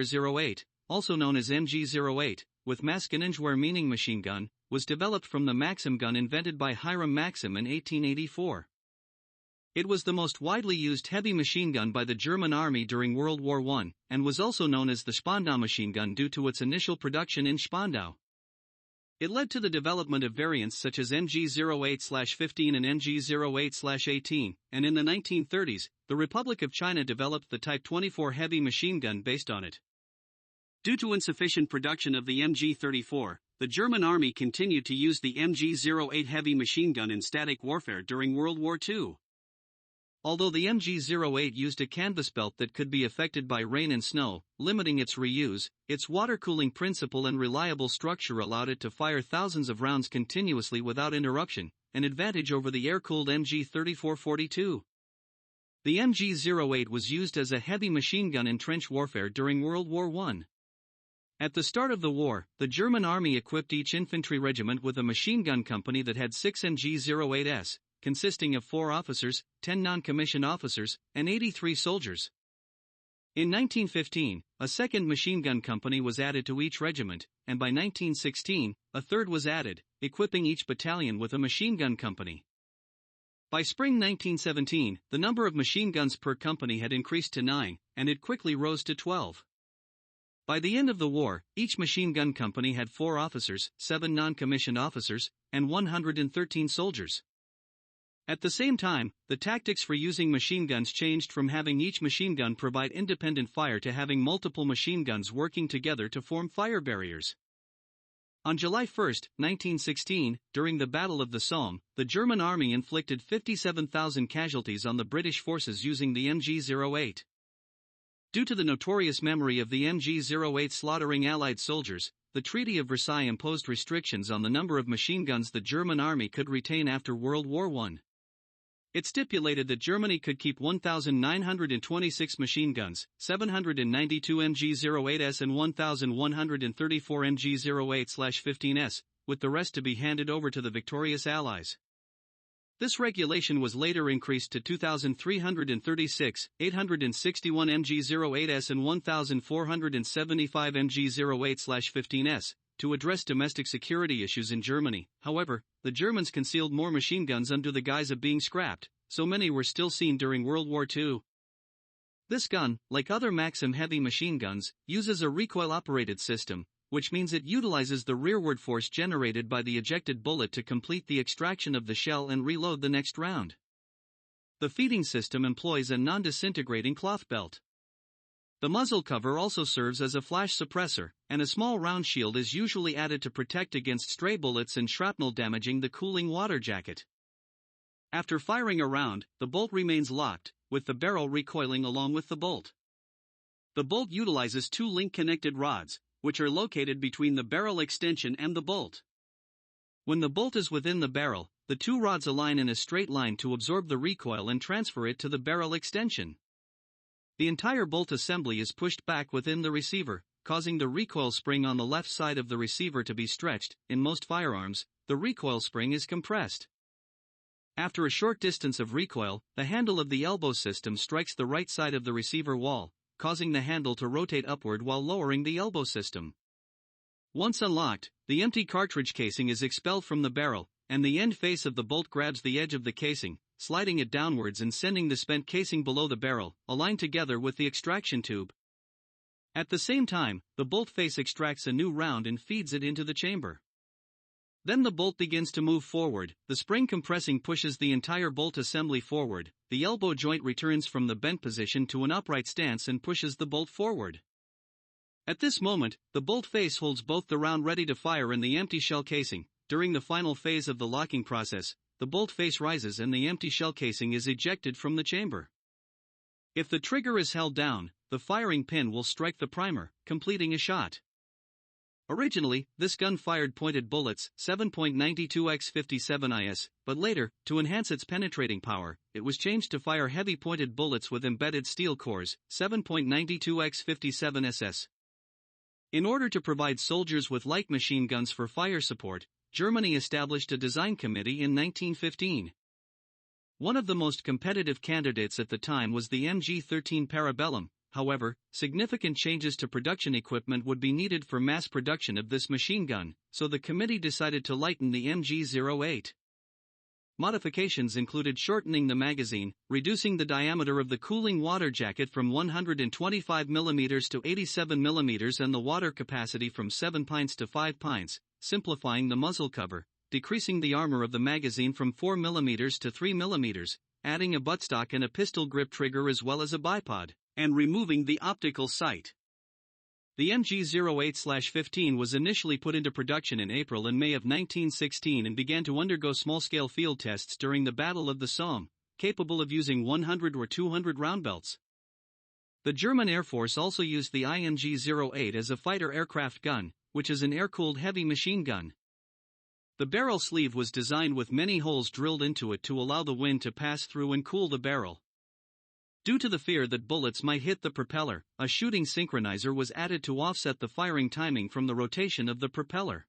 MG08, also known as MG08, with Maschinengewehr meaning machine gun, was developed from the Maxim gun invented by Hiram Maxim in 1884. It was the most widely used heavy machine gun by the German army during World War I, and was also known as the Spandau machine gun due to its initial production in Spandau. It led to the development of variants such as MG08/15 and MG08/18, and in the 1930s, the Republic of China developed the Type 24 heavy machine gun based on it. Due to insufficient production of the MG34, the German army continued to use the MG08 heavy machine gun in static warfare during World War II. Although the MG08 used a canvas belt that could be affected by rain and snow, limiting its reuse, its water-cooling principle and reliable structure allowed it to fire thousands of rounds continuously without interruption, an advantage over the air-cooled MG34-42. The MG08 was used as a heavy machine gun in trench warfare during World War I. At the start of the war, the German army equipped each infantry regiment with a machine gun company that had 6 MG08s, consisting of 4 officers, 10 non-commissioned officers, and 83 soldiers. In 1915, a second machine gun company was added to each regiment, and by 1916, a third was added, equipping each battalion with a machine gun company. By spring 1917, the number of machine guns per company had increased to 9, and it quickly rose to 12. By the end of the war, each machine gun company had 4 officers, 7 non-commissioned officers, and 113 soldiers. At the same time, the tactics for using machine guns changed from having each machine gun provide independent fire to having multiple machine guns working together to form fire barriers. On July 1, 1916, during the Battle of the Somme, the German army inflicted 57,000 casualties on the British forces using the MG08. Due to the notorious memory of the MG08 slaughtering Allied soldiers, the Treaty of Versailles imposed restrictions on the number of machine guns the German army could retain after World War I. It stipulated that Germany could keep 1,926 machine guns, 792 MG08s and 1,134 MG08/15s, with the rest to be handed over to the victorious Allies. This regulation was later increased to 2,336, 861 MG08s and 1,475 MG08/15s, to address domestic security issues in Germany. However, the Germans concealed more machine guns under the guise of being scrapped, so many were still seen during World War II. This gun, like other Maxim heavy machine guns, uses a recoil-operated system, which means it utilizes the rearward force generated by the ejected bullet to complete the extraction of the shell and reload the next round. The feeding system employs a non-disintegrating cloth belt. The muzzle cover also serves as a flash suppressor, and a small round shield is usually added to protect against stray bullets and shrapnel damaging the cooling water jacket. After firing a round, the bolt remains locked, with the barrel recoiling along with the bolt. The bolt utilizes 2 link-connected rods, which are located between the barrel extension and the bolt. When the bolt is within the barrel, the 2 rods align in a straight line to absorb the recoil and transfer it to the barrel extension. The entire bolt assembly is pushed back within the receiver, causing the recoil spring on the left side of the receiver to be stretched. In most firearms, the recoil spring is compressed. After a short distance of recoil, the handle of the elbow system strikes the right side of the receiver wall, causing the handle to rotate upward while lowering the elbow system. Once unlocked, the empty cartridge casing is expelled from the barrel, and the end face of the bolt grabs the edge of the casing, sliding it downwards and sending the spent casing below the barrel, aligned together with the extraction tube. At the same time, the bolt face extracts a new round and feeds it into the chamber. Then the bolt begins to move forward, the spring compressing pushes the entire bolt assembly forward, the elbow joint returns from the bent position to an upright stance and pushes the bolt forward. At this moment, the bolt face holds both the round ready to fire and the empty shell casing. During the final phase of the locking process, the bolt face rises and the empty shell casing is ejected from the chamber. If the trigger is held down, the firing pin will strike the primer, completing a shot. Originally, this gun fired pointed bullets, 7.92x57 is, but later, to enhance its penetrating power, it was changed to fire heavy pointed bullets with embedded steel cores, 7.92x57 ss. In order to provide soldiers with light machine guns for fire support, Germany established a design committee in 1915. One of the most competitive candidates at the time was the MG13 Parabellum, However, significant changes to production equipment would be needed for mass production of this machine gun, so the committee decided to lighten the MG08. Modifications included shortening the magazine, reducing the diameter of the cooling water jacket from 125 mm to 87 mm and the water capacity from 7 pints to 5 pints, simplifying the muzzle cover, decreasing the armor of the magazine from 4 mm to 3 mm, adding a buttstock and a pistol grip trigger as well as a bipod, and removing the optical sight. The MG08-15 was initially put into production in April and May of 1916 and began to undergo small-scale field tests during the Battle of the Somme, capable of using 100 or 200 round belts. The German Air Force also used the MG08 as a fighter aircraft gun, which is an air-cooled heavy machine gun. The barrel sleeve was designed with many holes drilled into it to allow the wind to pass through and cool the barrel. Due to the fear that bullets might hit the propeller, a shooting synchronizer was added to offset the firing timing from the rotation of the propeller.